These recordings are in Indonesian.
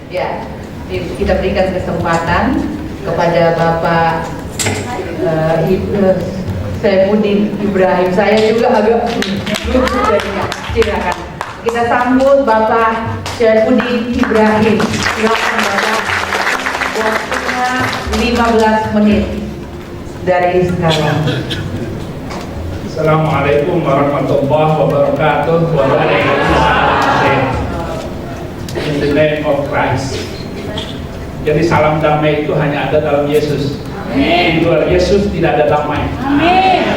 Ya, kita berikan kesempatan kepada Bapak Saifuddin Ibrahim. Saya juga agak silakan. Kita sambut Bapak Saifuddin Ibrahim. Silakan Bapak. Waktunya 15 menit dari sekarang. Assalamualaikum warahmatullahi wabarakatuh. Waalaikumsalam. In the name of Christ. Jadi salam damai itu hanya ada dalam Yesus. Di luar Yesus tidak ada damai. Amin.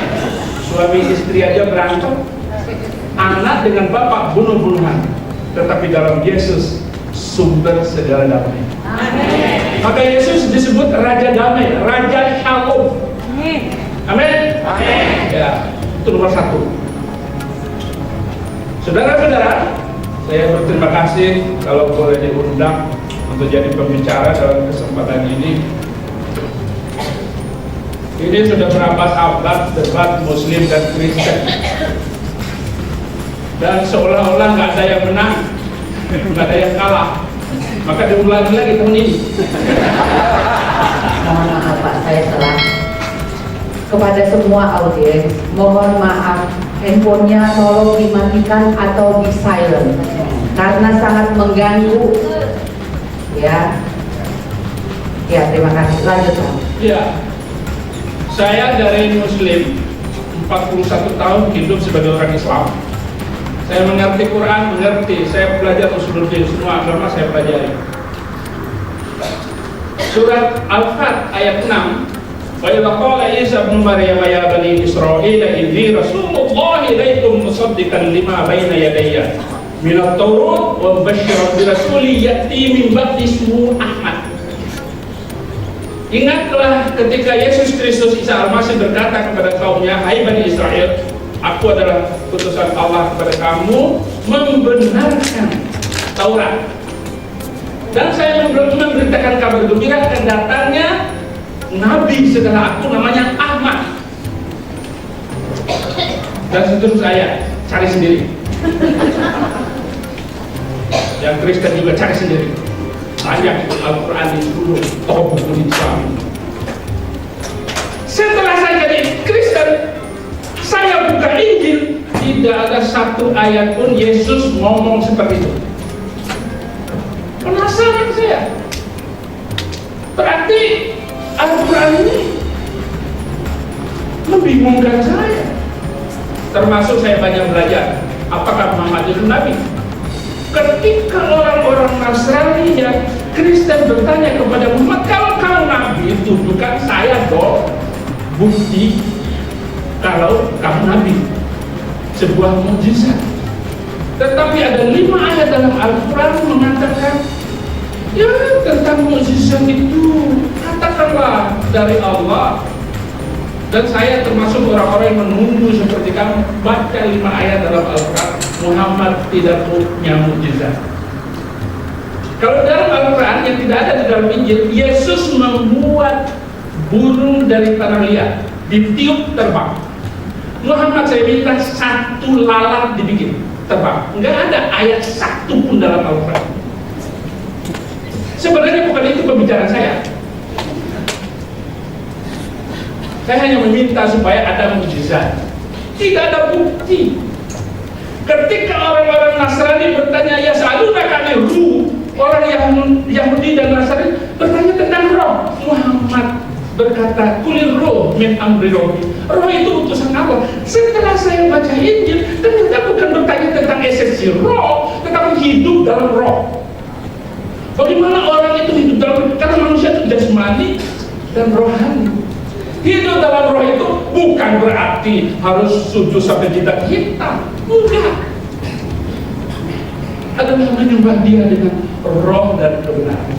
Suami istri aja berantem, anak dengan bapak bunuh-bunuhan, tetapi dalam Yesus sumber segala damai. Amin. Maka Yesus disebut Raja Damai, Raja Shalom. Amin. Amin. Amin. Ya, itu nomor satu. Saudara-saudara, saya berterima kasih kalau boleh diundang untuk jadi pembicara dalam kesempatan ini. Ini sudah berabad-abad debat Muslim dan Kristen, dan seolah-olah nggak ada yang menang, nggak ada yang kalah. Maka diulangi lagi tahun ini. Mohon maaf Pak, saya salah. Kepada semua audiens, mohon maaf, handphonenya tolong dimatikan atau di silent karena sangat mengganggu. Ya, terima kasih. Lanjut Pak. Ya, saya dari Muslim 41 tahun hidup sebagai orang Islam. Saya mengerti Quran, saya belajar Usuluddin, semua agama saya pelajari. Surat Al-Fat ayat 6. Wa idza qala Isa ibn Maryam ya bani Israil inni rasulullah ilaikum musaddiqan lima baina yadayya min at-Taurat wa mubashshiran bi rasulin ya'ti min ba'di ismuhu Ahmad. Ingatlah ketika Yesus Kristus Isa Al-Masih berkata kepada kaumnya, hai Bani Israel, aku adalah utusan Allah kepada kamu membenarkan Taurat. Dan saya memberitakan kabar gembira akan datangnya Nabi setelah aku namanya Ahmad. Dan seterusnya saya cari sendiri. Yang Kristen juga cari sendiri. Banyak Al-Quran di seluruh toko buku Islam. Setelah saya jadi Kristen, saya buka Injil, tidak ada satu ayat pun Yesus ngomong seperti itu. Penasaran saya. Berarti Al-Quran ini membingungkan saya. Termasuk saya banyak belajar, apakah Muhammad itu Nabi? Ketika orang-orang Nasrani dan Kristen bertanya kepada Muhammad, kalau kamu Nabi, tunjukkan saya dong bukti kalau kamu Nabi, sebuah mukjizat. Tetapi ada 5 ayat dalam Al-Quran mengatakan, ya tentang mukjizat itu katakanlah dari Allah. Dan saya termasuk orang-orang yang menunggu seperti kamu baca 5 ayat dalam Al-Quran. Muhammad tidak punya mukjizat. Kalau dalam Al-Quran yang tidak ada di dalam Injil, Yesus membuat burung dari tanah liat ditiup terbang. Muhammad saya minta 1 lalat dibikin terbang. Enggak ada ayat 1 pun dalam Al-Quran. Sebenarnya bukan itu pembicaraan saya. Saya hanya meminta supaya ada mukjizat. Tidak ada bukti. Ketika orang-orang Nasrani bertanya, ya saluna kami ruh, orang Yahudi dan Nasrani bertanya tentang roh, Muhammad berkata, kulir roh min amri rabbi. Roh itu utusan Allah. Setelah saya baca Injil, ternyata bukan bertanya tentang esensi roh, tetapi hidup dalam roh. Bagaimana orang itu hidup dalam roh? Karena manusia itu jasmani dan rohani. Hidup dalam roh itu bukan berarti harus sujud sampai jidat hitam. Enggak. Adalah menyembah Dia dengan roh dan kebenaran.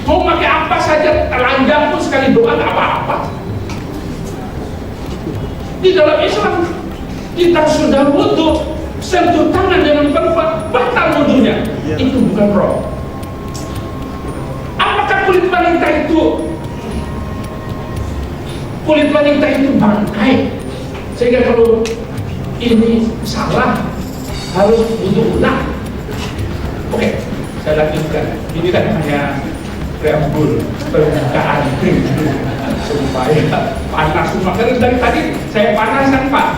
Mau pakai apa saja, telanjang pun sekali doa nggak apa-apa. Di dalam Islam kita sudah wudu, sentuh tangan dengan perempuan, batal wudunya. Itu bukan roh. Apakah kulit wanita itu bangkai? Sehingga kalau ini salah harus wudu ulang. Oke, saya lanjutkan. Ini kan hanya preambul pembukaan supaya panas semua. Karena dari tadi saya panasan Pak.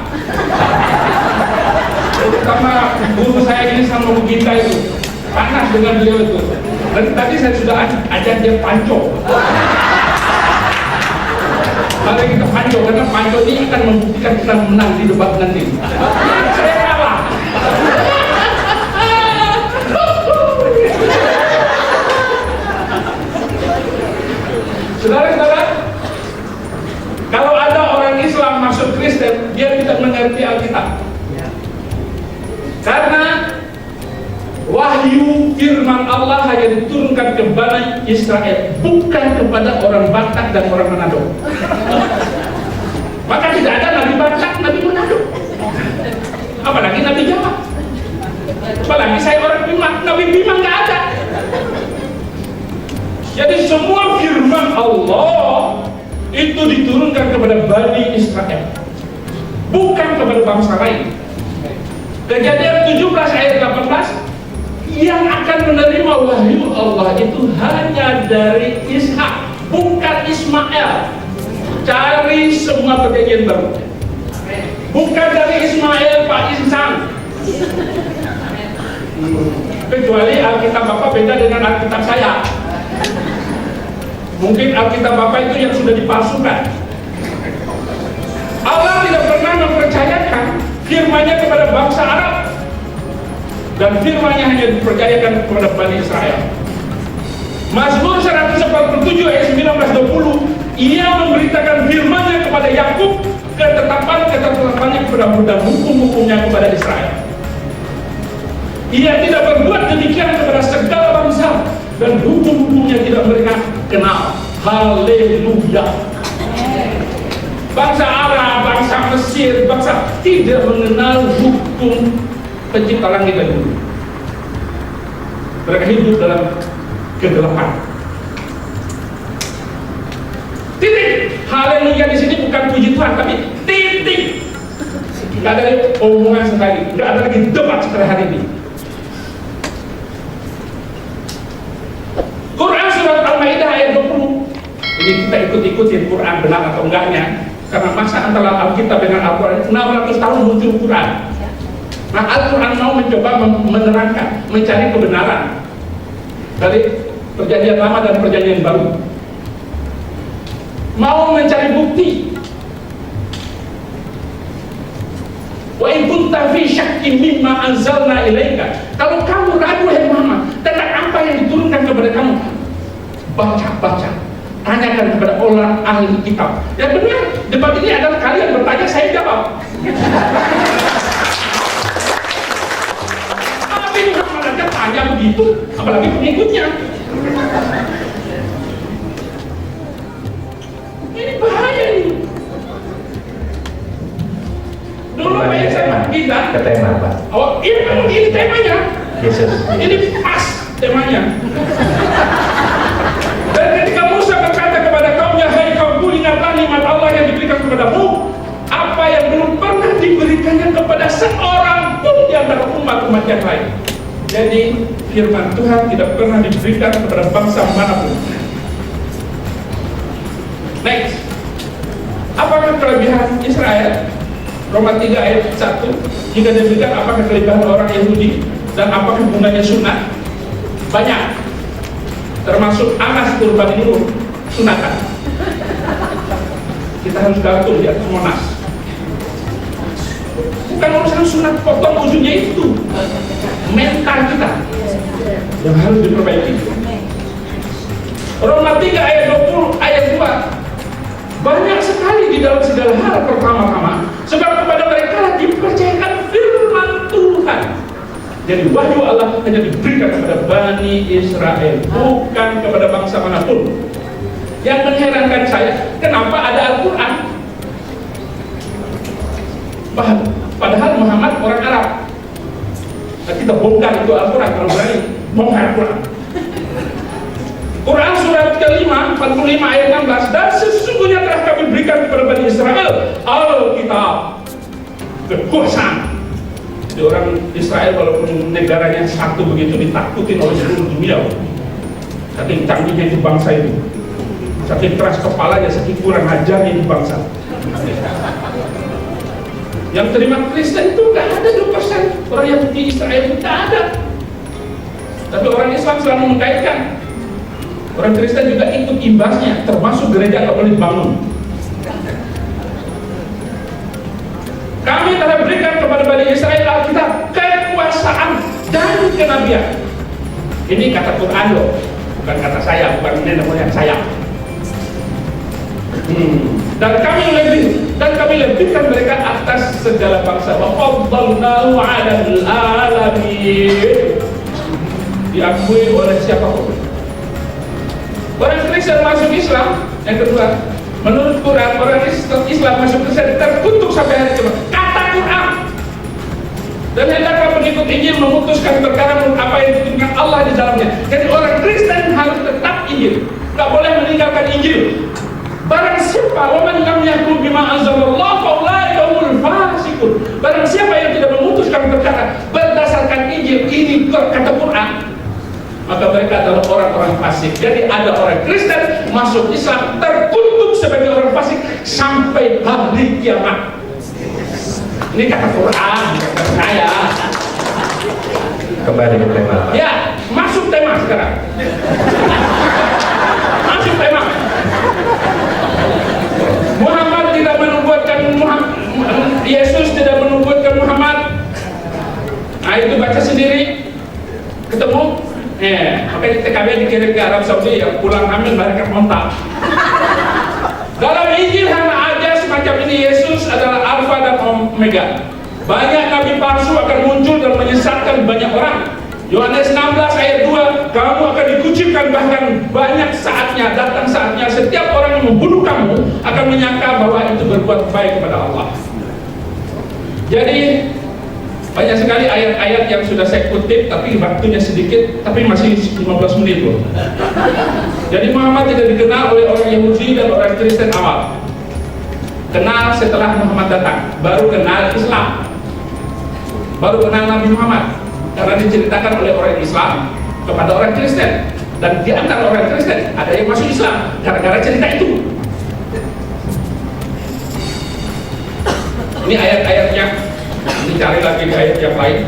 Terutama guru saya ini sama Bu Gita itu panas dengan beliau itu. Dan tadi saya sudah ajak dia panco. Mari kita panco, karena panco ini akan membuktikan kita menang di debat nanti. Saya kalah. Saudara-saudara, kalau ada orang Islam masuk Kristen, dia tidak mengerti Alkitab. Karena wahyu firman Allah hanya diturunkan kepada Israel, bukan kepada orang Batak dan orang Manado. Maka tidak ada Nabi Batak, Nabi Manado, apalagi Nabi Jawa, apalagi saya orang Bima, Nabi Bima nggak ada. Jadi semua firman Allah itu diturunkan kepada Bani Israel, bukan kepada bangsa lain. Kejadian 17 ayat 18, yang akan menerima wahyu Allah itu hanya dari Ishak, bukan Ismail. Cari semua perjanjian baru, bukan dari Ismail Pak Insan. Kecuali Alkitab Bapak beda dengan Alkitab saya. Mungkin Alkitab Bapak itu yang sudah dipalsukan. Allah tidak pernah mempercayakan firman-Nya kepada bangsa Arab, dan firman-Nya hanya dipercayakan kepada Bani Israel. Mazmur 147 ayat 19-20, ia memberitakan firman-Nya kepada Yakub, ketetapan-ketetapannya kepada Daud, dan hukum-hukumnya kepada Israel. Ia tidak berbuat demikian kepada segala bangsa, dan hukum-hukumnya tidak mereka kenal. Haleluya. Bangsa Arab, bangsa Mesir, bangsa tidak mengenal hukum pencipta langit dan bumi. Mereka hidup dalam kegelapan. Titik. Haleluya di sini bukan puji Tuhan, tapi titik. Tidak ada lagi omongan sekali, tidak ada lagi debat setelah hari ini. Quran surat Al-Maidah ayat 20. Ini kita ikut-ikutin Quran benar atau enggaknya, karena masa antara Alkitab dengan Al-Quran 600 tahun muncul Quran. Nah, Al-Quran mau mencoba menerangkan, mencari kebenaran dari perjanjian lama dan perjanjian baru, mau mencari bukti. Wa in kunta fi syakkin mimma anzalna ilaika, kalau kamu ragu hai Muhammad tentang apa yang diturunkan kepada kamu, baca, tanyakan kepada orang ahli kitab. Yang benar, debat ini adalah kalian bertanya, saya jawab. Tapi Muhammad aja tanya begitu, apalagi pengikutnya. Ini bahaya ini. Dulu apa yang saya kita ke tema Pak. Oh, ini temanya. Yesus. Ini pas temanya. Dan ketika Musa berkata kepada kaumnya, hai kaumku, ingatlah nikmat Allah yang diberikan kepadamu, apa yang belum pernah diberikannya kepada seorang pun di antara umat-umat yang lain. Jadi firman Tuhan tidak pernah diberikan kepada bangsa manapun. Next, apakah kelebihan Israel? Roma 3 ayat 1, jika diberikan apakah kelebihan orang Yahudi, dan apakah gunanya sunat? Banyak, termasuk Anas kurban ini sunatan. Kita harus gantung di atas Monas. Bukan urusan sunat potong ujungnya, itu mental kita yang harus diperbaiki. Roma 3 ayat 20 ayat 2, banyak sekali di dalam segala hal pertama-tama, sebab kepada mereka dipercayakan firman Tuhan. Jadi wahyu Allah hanya diberikan kepada Bani Israel, bukan kepada bangsa manapun. Yang mengherankan saya, kenapa ada Al-Quran? Padahal Muhammad orang Arab. Nah, kita bongkar itu Al-Quran, kalau berani bongkar Al-Quran. Quran surat ke-5 45 ayat 16, dan sesungguhnya telah kami berikan kepada Bani Israel Alkitab, kekuasaan, Di orang Israel walaupun negaranya satu begitu ditakutin oleh seluruh dunia. Saking canggihnya itu bangsa itu, saking keras kepalanya, saking kurang ajarnya itu bangsa. Yang terima Kristen itu nggak ada 2%. Orang Yahudi Israel itu nggak ada. Tapi orang Islam selalu mengkaitkan. Orang Kristen juga ikut imbasnya, termasuk gereja nggak boleh dibangun. Kami telah berikan kepada Bani Israel Alkitab, kekuasaan dan kenabian. Ini kata Quran loh, bukan kata saya, bukan nenek moyang saya. Dan kami lebihkan mereka atas segala bangsa. Wa faddalnahu 'alal alamin. Diakui oleh siapapun. Orang Kristen masuk Islam, yang kedua, menurut Quran, orang Islam masuk Kristen terkutuk sampai hari kiamat. Kata Quran. Dan hendaklah pengikut Injil memutuskan perkara menurut apa yang ditentukan Allah di dalamnya. Jadi orang Kristen harus tetap Injil, tak boleh meninggalkan Injil. Barang siapa waman lam yahkum bima anzalallah fa ulaika humul fasiqun. Barang siapa yang tidak memutuskan perkara berdasarkan Injil, ini kata Quran, maka mereka adalah orang-orang fasik. Jadi ada orang Kristen masuk Islam terkutuk sebagai orang fasik sampai hari kiamat. Ini kata Quran, kata saya. Kembali ke tema. Ya, masuk tema sekarang. Masuk tema. Muhammad tidak menubuatkan Yesus tidak menubuatkan Muhammad. Nah itu baca sendiri. Ketemu. Makanya TKB dikirim ke Arab Saudi, yang pulang hamil mereka kontak. Dalam Injil hanya ada semacam ini, Yesus adalah Alfa dan Omega. Banyak nabi palsu akan muncul dan menyesatkan banyak orang. Yohanes 16 ayat 2, kamu akan dikucilkan, bahkan banyak saatnya, datang saatnya setiap orang yang membunuh kamu akan menyangka bahwa itu berbuat baik kepada Allah. Jadi banyak sekali ayat-ayat yang sudah saya kutip, tapi waktunya sedikit, tapi masih 15 menit loh. Jadi Muhammad tidak dikenal oleh orang Yahudi dan orang Kristen awal. Kenal setelah Muhammad datang, baru kenal Islam, baru kenal Nabi Muhammad, karena diceritakan oleh orang Islam kepada orang Kristen. Dan di antara orang Kristen ada yang masuk Islam gara-gara cerita itu. Ini ayat-ayatnya. Dicari lagi di ayat yang lain.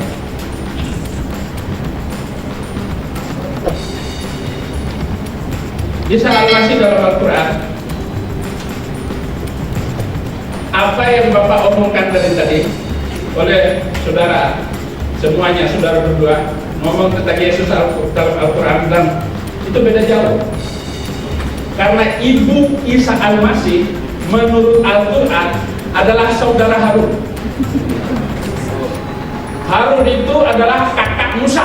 Isa Al-Masih dalam Al-Quran, apa yang Bapak omongkan tadi oleh saudara, semuanya saudara berdua ngomong tentang Yesus dalam Al-Quran, dan itu beda jauh. Karena ibu Isa Al-Masih menurut Al-Quran adalah saudara Harun. Harun itu adalah kakak Musa.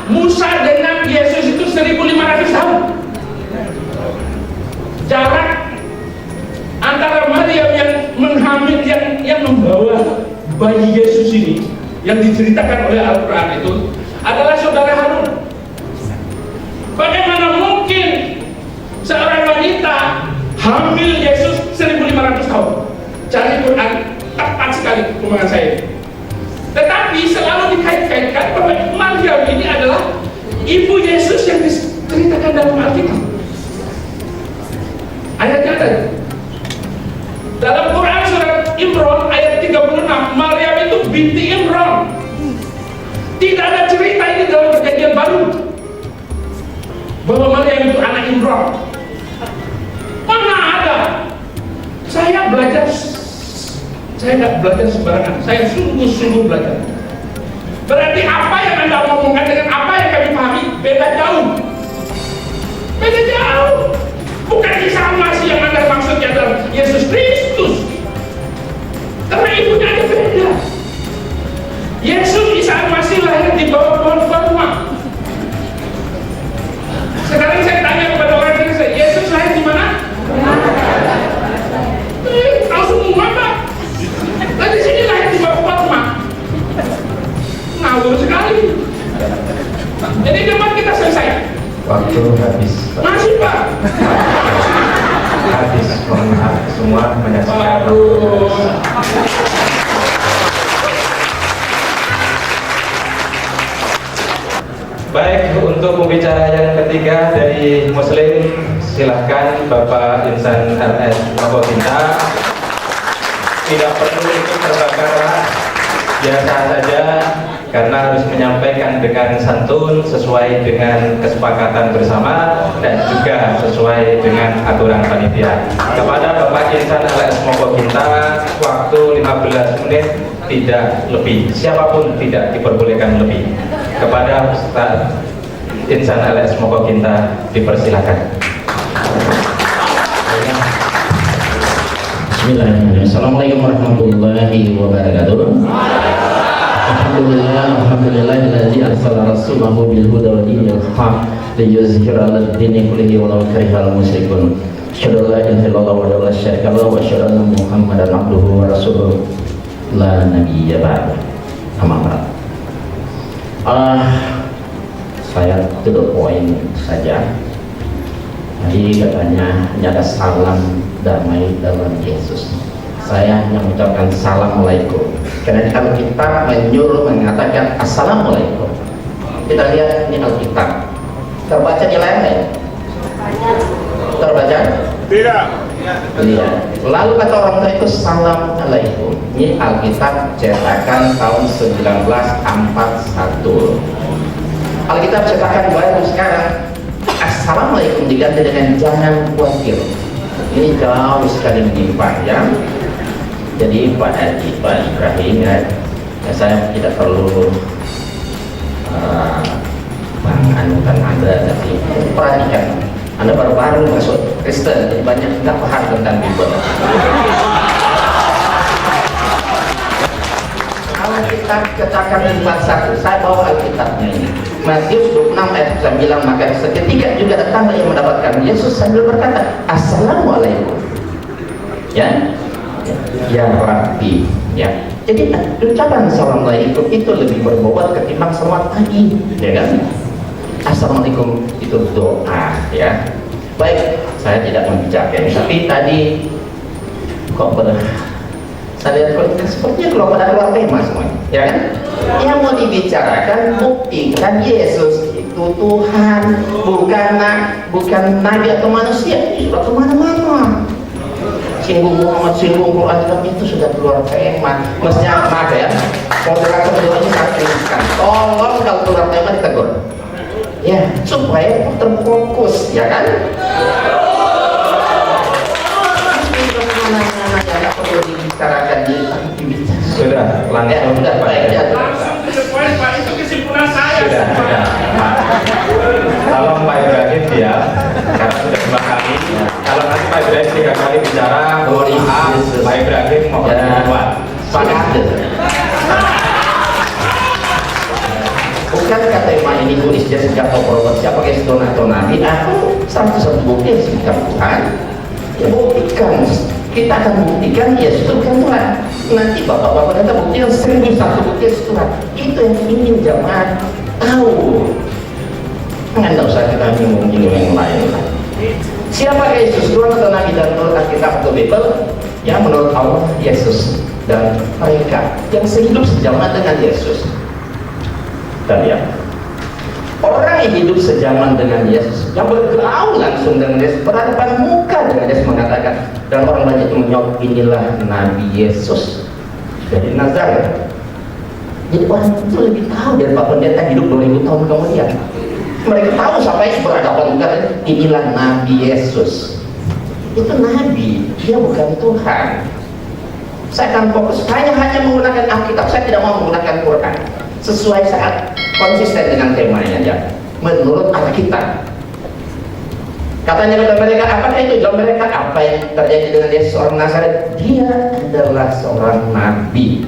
Musa dengan Yesus itu 1500 tahun. Jarak antara Maryam yang menghamil, yang membawa bayi Yesus ini, yang diceritakan oleh Al-Quran itu adalah saudara Harun. Bagaimana mungkin seorang wanita hamil Yesus 1500 tahun? Cari Quran, tepat sekali omongan saya. Tetapi selalu dikait-kaitkan bahwa Maryam ini adalah ibu Yesus yang diceritakan dalam Alkitab. Ayatnya ada dalam Quran surat Imran ayat 36, Maryam itu binti Imran. Tidak ada cerita ini dalam Perjanjian Baru bahwa Maryam itu anak Imran. Mana ada? Saya nggak belajar sembarangan, saya sungguh-sungguh belajar. Berarti apa yang Anda omongkan dengan apa yang kami pahami beda jauh. Beda jauh. Bukan Isa Al-Masih yang Anda maksudnya adalah Yesus Kristus. Karena ibunya ada beda. Yesus Isa Al-Masih lahir di bawah pohon kurma. Sekarang saya tanya kepada orang Kristen, Yesus lahir di mana? Tahu semua Pak. Tadi sini lahir di bawah kurma. Ngawur sekali. Jadi debat kita selesai. Waktu habis, Pak. Masih Pak. Habis, mohon maaf semua menyaksikan. Aduh. Baik, untuk pembicara yang ketiga dari Muslim, silahkan Bapak Insan RS Mokokinta. Tidak perlu ikut terbakar, biasa saja, karena harus menyampaikan dengan santun sesuai dengan kesepakatan bersama dan juga sesuai dengan aturan panitia. Kepada Bapak Insan RS Mokokinta, waktu 15 menit tidak lebih, siapapun tidak diperbolehkan lebih. Kepada Ustaz Insan LS Mokokinta dipersilakan. Bismillahirrahmanirrahim. Assalamualaikum warahmatullahi wabarakatuh. Alhamdulillahilladzi arsala rasulahu bil huda wa dinil haq liyuzhira 'alad dini kullihi walau karihal musyrikun. Asyhadu an la ilaha illallah wa la syarika lahu wa asyhadu anna Muhammadan abduhu wa rasuluhu la nabiyya ba'da. Amma ba'd. Saya to the point saja. Tadi katanya ada salam damai dalam Yesus. Saya hanya mengucapkan assalamualaikum. Karena kalau kita menyuruh mengatakan assalamualaikum, kita lihat ini Alkitab. Terbaca di layar? Terbaca? Tidak. Lihat. Lalu kata orang tua itu salam alaikum. Ini Alkitab cetakan tahun 1941. Alkitab cetakan baru sekarang assalamualaikum diganti dengan jangan khawatir. Ini jauh sekali menyimpang ya. Jadi Pak Ibrahim ya, saya tidak perlu menganukan Anda, tapi perhatikan. Anda baru-baru masuk Kristen, jadi banyak tidak paham tentang Bible. Alkitab cetakan 41, saya bawa Alkitabnya ini. Matius 26 ayat 9, maka seketika juga datanglah yang mendapatkan Yesus sambil berkata, assalamualaikum. Ya, ya Rabbi. Ya. Jadi ucapan assalamualaikum itu lebih berbobot ketimbang selamat pagi, ya kan? Assalamualaikum itu doa, ya. Baik, saya tidak membicarakan, tapi tadi kok saya lihat kok sepertinya keluar tema semuanya, ya kan? Yang mau dibicarakan buktikan Yesus itu Tuhan, bukan nabi atau manusia. Sudah kemana-mana. Singgung Muhammad, singgung Quran, itu sudah keluar tema. Mestinya maaf ya, moderator keduanya saya kritiskan. Tolong kalau keluar tema ditegur. Ya, supaya terfokus, ya kan? Mana-mana yang perlu dibicarakan Sudah, langsung ya, sudah baik ya. Langsung to the point, Pak. Itu kesimpulan saya. Sudah. Tolong Pak Ibrahim ya, karena sudah 2 kali. Kalau nanti Pak Ibrahim 3 kali bicara, mohon maaf, Pak Ibrahim mohon dibuat. Sepakat. Bukankah tema ini tulisnya sejak Prof. siapa Geston atau Nabi atau satu bukti sejak Tuhan? Ya buktikan, kita akan buktikan Yesus itu bukan Tuhan. Nanti bapak-bapak kata buktikan 1001 bukti Yesus Tuhan. Itu yang ingin jamaah tahu. Nggak usah kita bingung-bingung yang lain. Siapa Yesus, Tuhan atau Nabi? Dan menurut Alkitab atau Bible, ya menurut Allah Yesus dan mereka yang sehidup sejaman dengan Yesus. Kita lihat orang yang hidup sejaman dengan Yesus, yang bergaul langsung dengan Yesus, berhadapan muka dengan Yesus, mengatakan, dan orang banyak itu menyebut inilah Nabi Yesus dari Nazaret. Jadi orang itu lebih tahu dari Pak Pendeta hidup 2000 tahun kemudian. Mereka tahu sampai berhadapan muka, inilah Nabi Yesus. Itu Nabi, dia bukan Tuhan. Saya akan fokus, saya hanya menggunakan Alkitab, saya tidak mau menggunakan Quran. Sesuai saat konsisten dengan temanya ya. Menurut Alkitab. Katanya kepada mereka, apakah itu? Jawab mereka, apa yang terjadi dengan Yesus orang Nazaret? Dia adalah seorang nabi.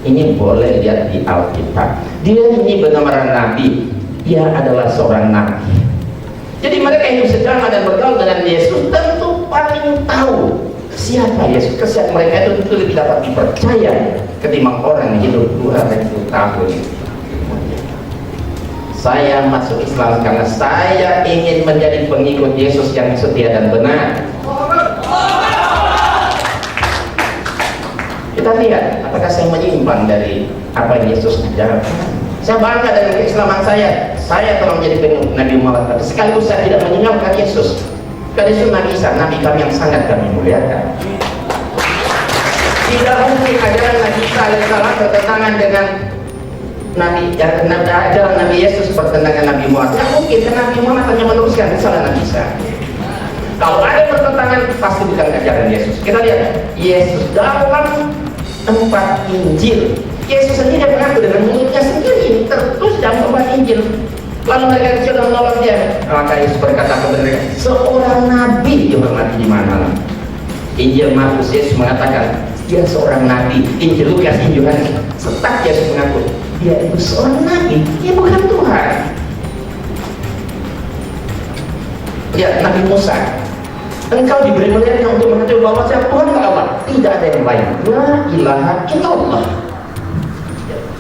Ini boleh lihat di Alkitab. Dia ini benar-benar nabi. Dia adalah seorang nabi. Jadi mereka hidup sejaman dan bergaul dengan Yesus tentu paling tahu siapa Yesus. Kesehatan mereka itu lebih dapat dipercaya ketimbang orang yang hidup 2000 tahun. Saya masuk Islam karena saya ingin menjadi pengikut Yesus yang setia dan benar. Kita lihat apakah saya menyimpang dari apa yang Yesus ajarkan. Saya bangga dengan keislaman saya. Saya telah menjadi pengikut Nabi Muhammad, tapi sekaligus saya tidak meninggalkan Yesus. Karena Yesus Nabi Isa, Nabi kami yang sangat kami muliakan. Tidak mungkin ajaran Nabi Isa alaihissalam bertentangan dengan ajaran Nabi Yesus bertentangan Nabi Muhammad. Tidak mungkin, karena Nabi Muhammad hanya meneruskan risalah Nabi Isa. Kalau ada pertentangan, pasti bukan ajaran Yesus. Kita lihat Yesus dalam 4 Injil. Yesus sendiri mengaku dengan mulutnya sendiri tertulis dalam 4 Injil. Lalu mereka kecil dan menolak dia. Maka Yesus berkata kepada mereka, seorang nabi dihormati di mana? Injil Markus, Yesus mengatakan dia seorang nabi. Injil Lukas, Injil Yohanes, setak Yesus mengaku dia itu seorang nabi, dia bukan Tuhan. Lihat Nabi Musa, engkau diberi melihatnya untuk mengetahui bahwa saya Tuhan Allah, tidak ada yang lain. La ilaha illallah.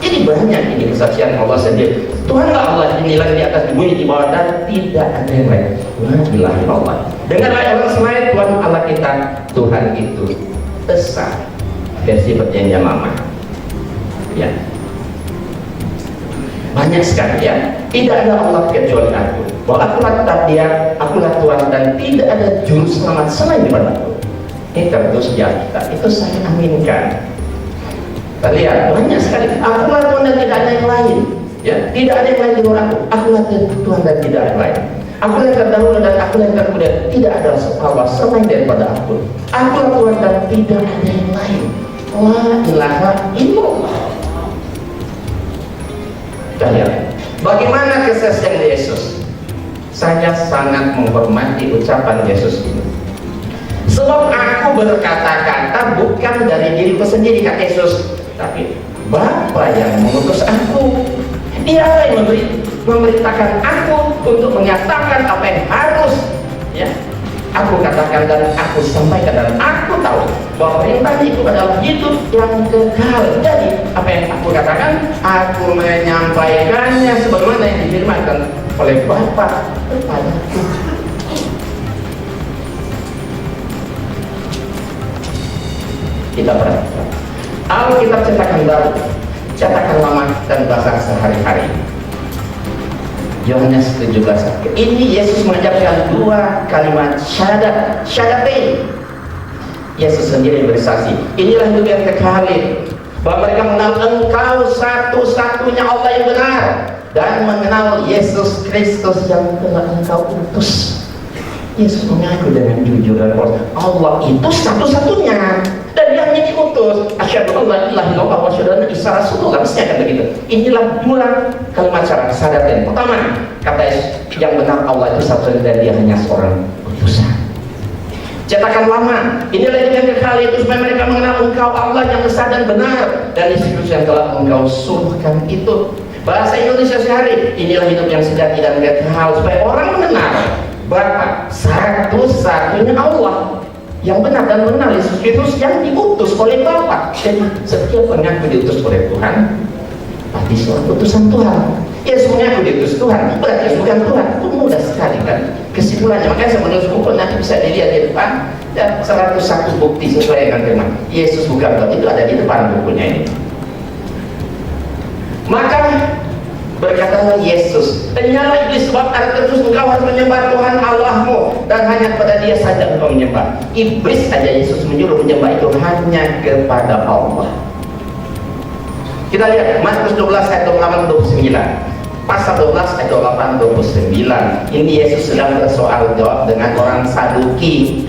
Jadi banyak ini kesaksian Allah sendiri. Tuhan Allah inilah di atas, di bumi, di bawah, dan tidak ada yang lain. La ilaha illallah. Dengarlah orang selain Tuhan Allah kita, Tuhan itu Esa. Versi perjanjian lama. Ya. Banyak sekali ya. Tidak ada Allah kecuali aku. Bahwa akulah takdir, akulah Tuhan, dan tidak ada juru selamat selain daripada aku. Ini tertulis di Alkitab. Itu saya aminkan. Kita lihat banyak sekali. Akulah Tuhan dan tidak ada yang lain. Ya, tidak ada yang lain di luar aku. Akulah Tuhan dan tidak ada yang lain. Aku yang terdahulu dan aku yang terkemudian. Tidak ada Allah selain daripada aku. Akulah Tuhan dan tidak ada yang lain. La ilaha illallah. Kita lihat bagaimana kesaksian Yesus. Saya sangat menghormati ucapan Yesus ini. Sebab aku berkata-kata bukan dari diriku sendiri, kata Yesus, tapi Bapa yang mengutus aku. Dia yang memerintahkan aku untuk menyatakan apa yang harus ya aku katakan dan aku sampaikan, dan aku tahu bahwa perintah itu adalah hidup yang kekal. Jadi apa yang aku katakan, aku menyampaikannya sebagaimana yang difirmankan oleh Bapa kepadaku. Kita perhatikan Alkitab cetakan baru, cetakan lama, dan bahasa sehari-hari. Yohanes 17. Ini Yesus mengajarkan 2 kalimat syahadat, syahadatain. Yesus sendiri bersaksi, inilah hidup yang kekal, bahwa mereka mengenal Engkau satu-satunya Allah yang benar, dan mengenal Yesus Kristus yang telah Engkau utus. Yesus mengaku dengan jujur dan polos, Allah itu satu-satunya dan dia hanya diutus. Asyhadu an la ilaha illallah wa asyhadu anna Isa rasulullah. Mestinya kan begitu. Inilah 2 kalimat syahadat syahadatain. Pertama, kata Yesus, yang benar Allah itu satu dan dia hanya seorang utusan. Cetakan lama, inilah yang kekal, itu supaya mereka mengenal Engkau Allah yang esa dan benar, dan Yesus yang telah Engkau suruhkan itu. Bahasa Indonesia sehari, inilah hidup yang sejati dan kekal, supaya orang mengenal Bapa satu-satunya Allah yang benar, dan mengenal Yesus Kristus yang diutus oleh Bapa. Jadi setiap mengaku diutus oleh Tuhan pasti seorang utusan Tuhan. Yesus mengaku diutus Tuhan, berarti Yesus bukan Tuhan. Itu mudah sekali kan kesimpulannya. Makanya saya menulis buku, nanti bisa dilihat di depan, dan 101 bukti sesuai dengan firman Yesus bukan Tuhan. Itu ada di depan bukunya ini. Maka berkatalah Yesus, "Dengarlah iblis, sebab tertulis engkau harus menyembah Tuhan Allahmu, dan hanya kepada Dia saja engkau menyembah." Iblis saja Yesus menyuruh menyembah itu hanya kepada Allah. Kita lihat Markus 12 ayat 28-29. Pasal 12 ayat 28-29. Ini Yesus sedang bersoal jawab dengan orang Saduki.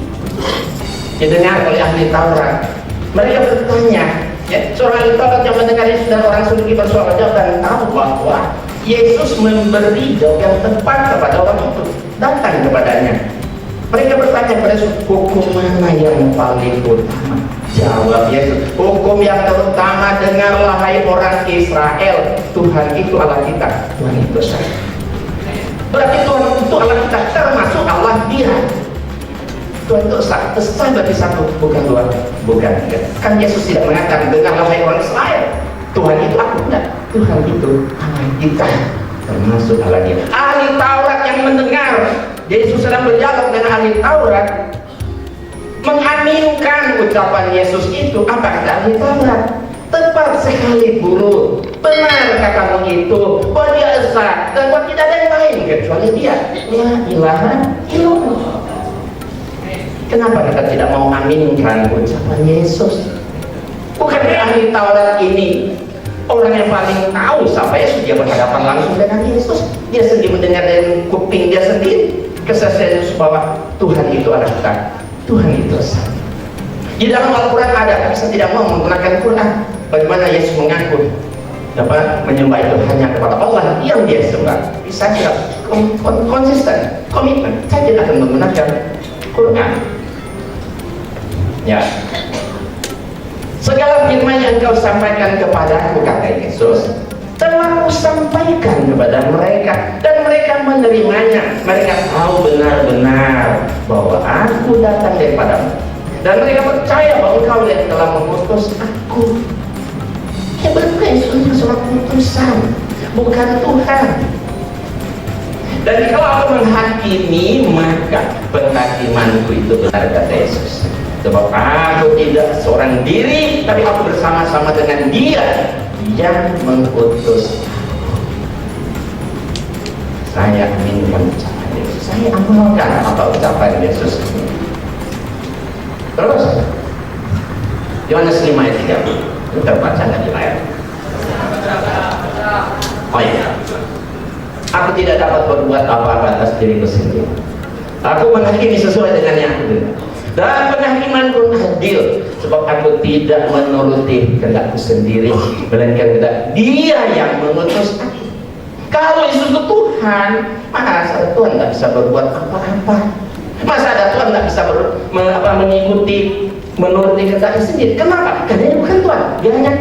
Didengar oleh ahli Taurat. Mereka bertanya, ya, seorang ahli Taurat yang mendengar Yesus dan orang Saduki bersoal jawab dan tahu bahwa Yesus memberi jawab yang tepat kepada orang itu, datang kepadanya. Mereka bertanya kepada Yesus, hukum mana yang paling utama? Jawab Yesus, hukum yang terutama, dengarlah hai orang Israel, Tuhan itu Allah kita, Tuhan itu saya. Berarti Tuhan itu Allah kita, termasuk Allah Dia. Tuhan itu esa, esa berarti satu, bukan dua, bukan tiga. Kan Yesus tidak mengatakan dengarlah hai orang Israel, Tuhan itu aku, enggak. Tuhan itu Allah kita, termasuk Allah Dia. Ahli Taurat yang mendengar Yesus sedang berdialog dengan ahli Taurat, mengaminkan ucapan Yesus itu. Apa kata ahli Taurat? Tepat sekali guru, Benar katamu itu, bahwa dia esa dan bahwa tidak ada yang lain kecuali dia. La ilaha illallah. Kenapa kita tidak mau aminkan ucapan Yesus? Bukan ahli Taurat ini orang yang paling tahu siapa Yesus, dia berhadapan langsung dengan Yesus, dia sendiri mendengar dengan kuping dia sendiri kesaksian Yesus bahwa Tuhan itu adalah Tuhan itu esa. Di dalam Al-Quran ada, tapi saya tidak mau menggunakan Quran. Bagaimana Yesus mengaku dapat menyembah itu hanya kepada Allah yang dia sembah. Saya tidak konsisten, komitmen. Saya tidak akan menggunakan Quran. Ya, segala firman yang kau sampaikan kepadaku, kata Yesus, telah aku sampaikan kepada mereka, dan mereka menerimanya. Mereka tahu benar-benar bahwa aku datang daripadamu, dan mereka percaya bahwa engkau yang telah mengutus aku. Ya benar, Yesus itu seorang utusan, bukan Tuhan. Dan kalau aku menghakimi, maka penghakimanku itu benar, kata Yesus. Sebab aku tidak seorang diri, tapi aku bersama-sama dengan Dia yang mengutus aku. Saya aminkan ucapan Yesus, saya amalkan apa ucapan Yesus ini. Terus Yohanes 5 ayat 30. Kita baca nggak di layar? Oh iya, aku tidak dapat berbuat apa-apa atas diriku sendiri. Aku menghakimi sesuai dengan yang aku dengar, dan penghakiman pun adil, sebab aku tidak menuruti kehendakku sendiri, melainkan kehendak Dia yang mengutus aku. Kalau Yesus itu Tuhan, masa Tuhan nggak bisa berbuat apa-apa? Masa ada Tuhan nggak bisa mengikuti, menuruti kehendaknya sendiri? Kenapa? Karena dia bukan Tuhan, dia hanya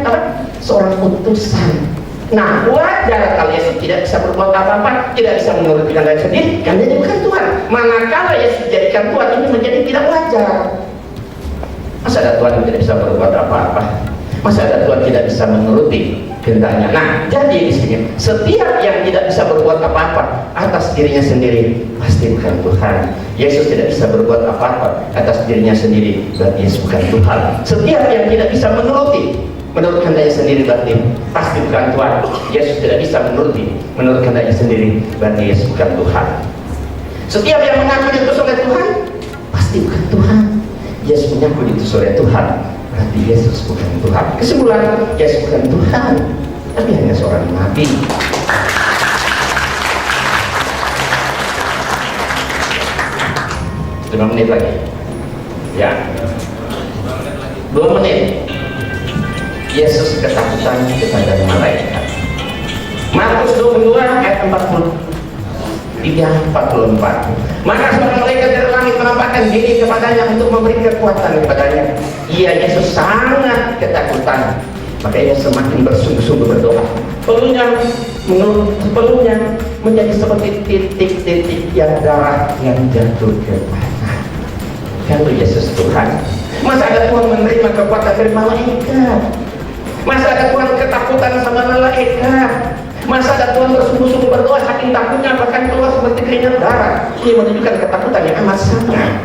seorang utusan. Nah, wajar kalau Yesus tidak bisa berbuat apa-apa, tidak bisa menuruti kehendaknya sendiri, karena dia bukan Tuhan. Manakala Yesus dijadikan Tuhan, ini menjadi tidak wajar. Masa ada Tuhan yang tidak bisa berbuat apa-apa? Masa ada Tuhan tidak bisa menuruti kehendaknya? Nah, jadi di sini setiap yang tidak bisa berbuat apa-apa atas dirinya sendiri pasti bukan Tuhan. Yesus tidak bisa berbuat apa-apa atas dirinya sendiri, berarti Yesus bukan Tuhan. Setiap yang tidak bisa menurut kehendaknya sendiri, berarti pasti bukan Tuhan. Yesus tidak bisa menurut kehendaknya sendiri, berarti Yesus bukan Tuhan. Setiap yang mengaku diutus oleh Tuhan pasti bukan Tuhan. Yesus mengaku diutus oleh Tuhan, berarti Yesus bukan Tuhan. Kesimpulan, Yesus bukan Tuhan, tapi hanya seorang nabi. Lima menit lagi. Ya, 2 menit. Yesus ketakutan kepada malaikat. Markus 22 ayat 43-44. Maka seorang malaikat dari langit menampakkan diri kepadanya untuk memberi kekuatan kepadanya. Ia Yesus sangat ketakutan, maka ia semakin bersungguh-sungguh berdoa. Peluhnya menjadi seperti titik-titik yang darah yang jatuh ke tanah. Kalau Yesus Tuhan, masa ada Tuhan menerima kekuatan dari malaikat? Masa ada Tuhan ketakutan sama malaikat? Masa ada Tuhan bersungguh-sungguh berdoa saking takutnya bahkan keluar seperti keringat darah? Ini menunjukkan ketakutan yang amat sangat.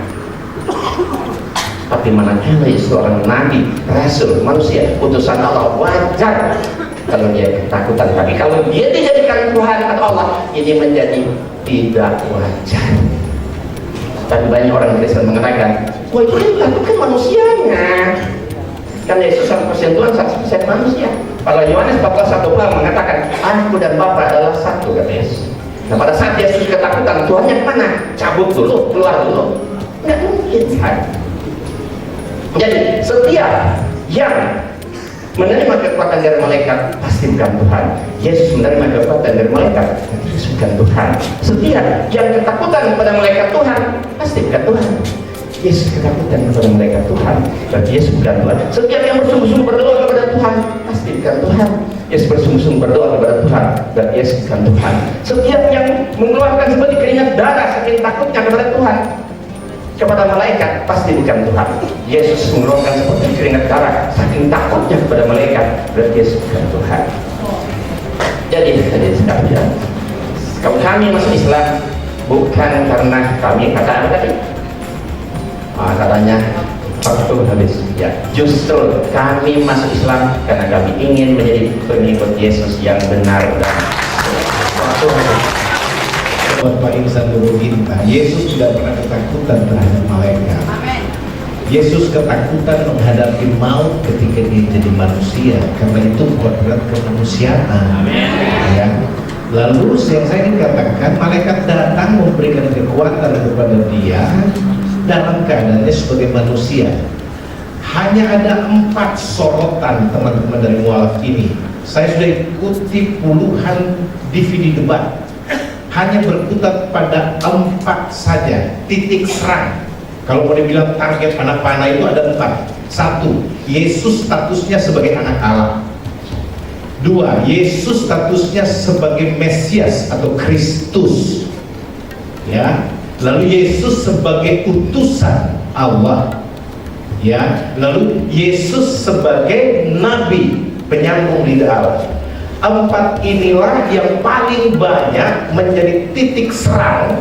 Tapi manakala seorang nabi, rasul, manusia, utusan Allah, wajar kalau dia ketakutan. Tapi kalau dia dijadikan Tuhan atau Allah, ini menjadi tidak wajar. Tapi banyak orang Kristen mengatakan, wah itu kan takut kan manusianya. Kan Yesus 100% Tuhan, 100% manusia. Kalau Yohanes 14:1 mengatakan, aku dan Bapa adalah satu, kata Yesus. Nah pada saat Yesus ketakutan, Tuhannya kemana? Cabut dulu, keluar dulu. Nggak mungkin kan? Jadi setiap yang menerima kekuatan dari malaikat pasti bukan Tuhan. Yesus menerima kekuatan dari malaikat, Yesus bukan Tuhan. Setiap yang ketakutan kepada malaikat Tuhan pasti bukan Tuhan. Yesus ketakutan kepada malaikat Tuhan, berarti Yesus bukan Tuhan. Setiap yang bersungguh-sungguh berdoa kepada Tuhan pasti bukan Tuhan. Yesus bersungguh-sungguh berdoa kepada Tuhan, berarti Yesus bukan Tuhan. Setiap yang mengeluarkan seperti keringat darah saking takutnya kepada Tuhan, kepada malaikat, pasti bukan Tuhan. Yesus mengeluarkan seperti keringat darah saking takutnya kepada malaikat, berarti Yesus bukan Tuhan. Jadi sekalian, kalau kami masuk Islam bukan karena kami kata apa tadi? Katanya Waktu habis. Ya, justru kami masuk Islam karena kami ingin menjadi pengikut Yesus yang benar dan Waktu habis. Bapak Insan Nurudin, Yesus tidak pernah ketakutan terhadap malaikat. Yesus ketakutan menghadapi maut ketika dia jadi manusia, karena itu kodrat kemanusiaan. Ya. Lalu yang saya ingin katakan, malaikat datang memberikan kekuatan kepada dia dalam keadaannya sebagai manusia. Hanya ada 4 sorotan teman-teman dari mualaf ini. Saya sudah ikuti puluhan DVD debat, hanya berkutat pada 4 saja titik serang. Kalau mau dibilang target anak panah itu ada 4. 1. Yesus statusnya sebagai anak Allah. 2. Yesus statusnya sebagai Mesias atau Kristus. Ya. Lalu Yesus sebagai utusan Allah. Ya. Lalu Yesus sebagai nabi, penyambung lidah Allah. 4 inilah yang paling banyak menjadi titik serang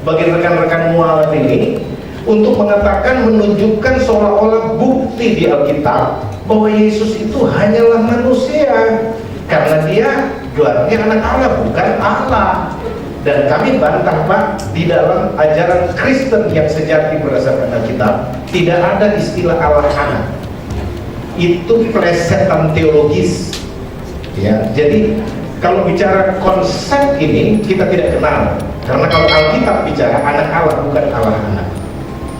bagi rekan-rekan mualaf ini untuk mengatakan, menunjukkan seolah-olah bukti di Alkitab bahwa Yesus itu hanyalah manusia, karena dia gelarnya anak Allah, bukan Allah. Dan kami bantah, Pak, di dalam ajaran Kristen yang sejati berdasarkan Alkitab tidak ada istilah Allah anak. Itu plesetan teologis. Ya, jadi kalau bicara konsep ini kita tidak kenal, karena kalau Alkitab bicara anak Allah, bukan Allah anak.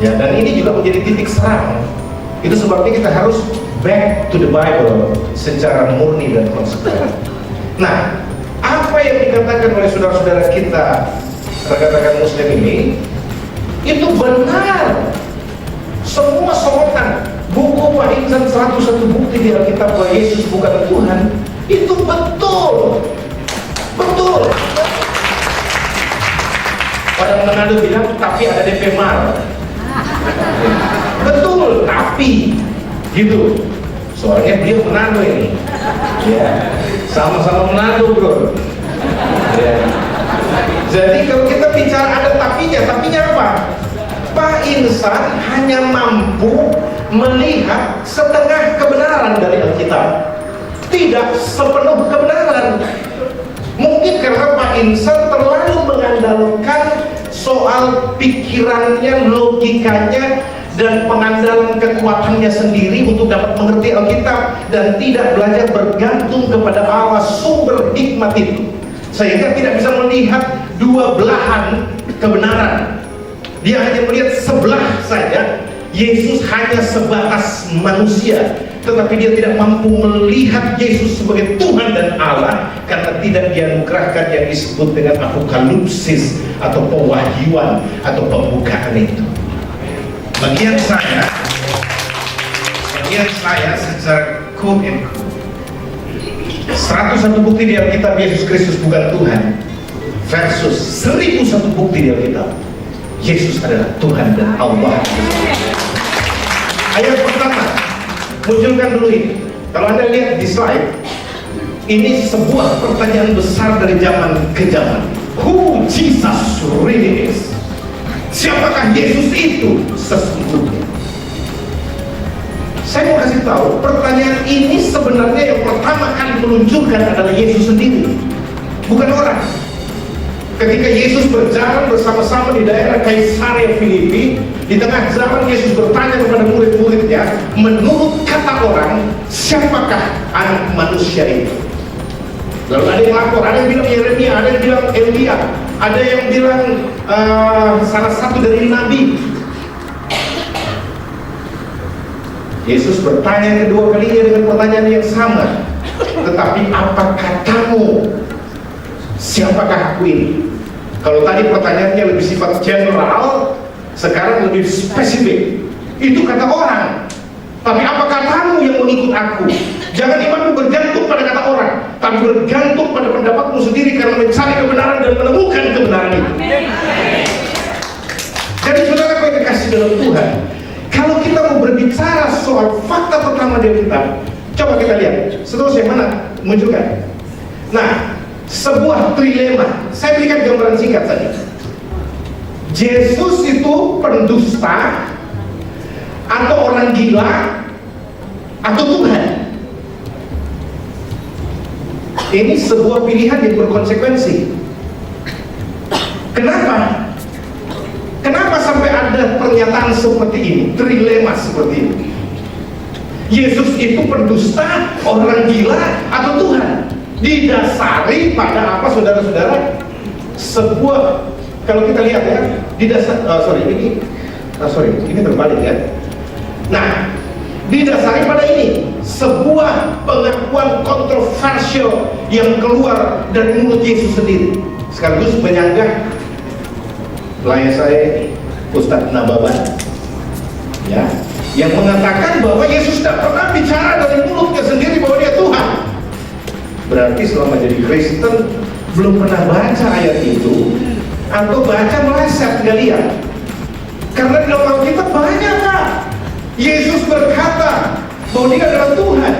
Ya, dan ini juga menjadi titik serang. Itu sebabnya kita harus back to the Bible secara murni dan konsekuen. Nah, apa yang dikatakan oleh saudara-saudara kita, rekan-rekan Muslim ini, itu benar. Semua sorotan buku Pak Insan 101 bukti di Alkitab bahwa Yesus bukan Tuhan, itu betul. Betul. Orang Manado bilang, tapi ada DP Mar. Betul, tapi gitu. Soalnya beliau Manado ini. Ya, sama-sama Manado, bro. Ya. Jadi kalau kita bicara ada tapinya apa? Pak Insan hanya mampu melihat setengah kebenaran dari Alkitab, tidak sepenuh kebenaran. Mungkin karena Pak Insan terlalu mengandalkan soal pikirannya, logikanya, dan pengandalan kekuatannya sendiri untuk dapat mengerti Alkitab, dan tidak belajar bergantung kepada Allah sumber hikmat itu, sehingga tidak bisa melihat dua belahan kebenaran. Dia hanya melihat sebelah saja. Yesus hanya sebatas manusia, tetapi dia tidak mampu melihat Yesus sebagai Tuhan dan Allah, karena tidak dianugerahkan yang disebut dengan apokalipsis atau pewahyuan atau pembukaan itu. Bagian saya secara quote and quote, 101 bukti di Alkitab Yesus Kristus bukan Tuhan versus 1001 bukti di Alkitab Yesus adalah Tuhan dan Allah. Ayat pertama, munculkan dulu ini. Kalau Anda lihat di slide, ini sebuah pertanyaan besar dari zaman ke zaman. Who Jesus really is? Siapakah Yesus itu sesungguhnya? Saya mau kasih tahu, pertanyaan ini sebenarnya yang pertama kali meluncurkan adalah Yesus sendiri, bukan orang. Ketika Yesus berjalan bersama-sama di daerah Kaisarea Filipi, di tengah zaman Yesus bertanya kepada murid-muridnya, menurut kata orang, siapakah anak manusia itu? Lalu ada yang lapor, ada yang bilang Yeremia, ada yang bilang Elia, ada yang bilang salah satu dari nabi. Yesus bertanya kedua kalinya dengan pertanyaan yang sama, tetapi apa katamu? Siapakah aku ini? Kalau tadi pertanyaannya lebih sifat general, sekarang lebih spesifik. Itu kata orang. Tapi apa katamu yang mengikut aku? Jangan imanmu bergantung pada kata orang, tapi bergantung pada pendapatmu sendiri, karena mencari kebenaran dan menemukan kebenaran itu. Jadi saudara yang dikasih dalam Tuhan, kalau kita mau berbicara soal fakta pertama dari Alkitab, coba kita lihat. Seterusnya mana? Munculkan. Nah, sebuah trilema. Saya berikan gambaran singkat saja. Yesus itu pendusta, atau orang gila atau Tuhan. Ini sebuah pilihan yang berkonsekuensi. Kenapa? Kenapa sampai ada pernyataan seperti ini, trilema seperti ini? Yesus itu pendusta, orang gila, atau Tuhan? Didasari pada apa, saudara-saudara? Sebuah, kalau kita lihat ya, ini terbalik ya. Nah, didasari pada ini, sebuah pengakuan kontroversial yang keluar dari mulut Yesus sendiri, sekaligus menyanggah pelayan saya Ustadz Nababan, ya, yang mengatakan bahwa Yesus tidak pernah bicara dari mulutnya sendiri bahwa dia Tuhan. Berarti selama jadi Kristen belum pernah baca ayat itu, atau baca meleset, nggak lihat. Karena di dalam Alkitab banyak Kak, Yesus berkata bahwa dia adalah Tuhan.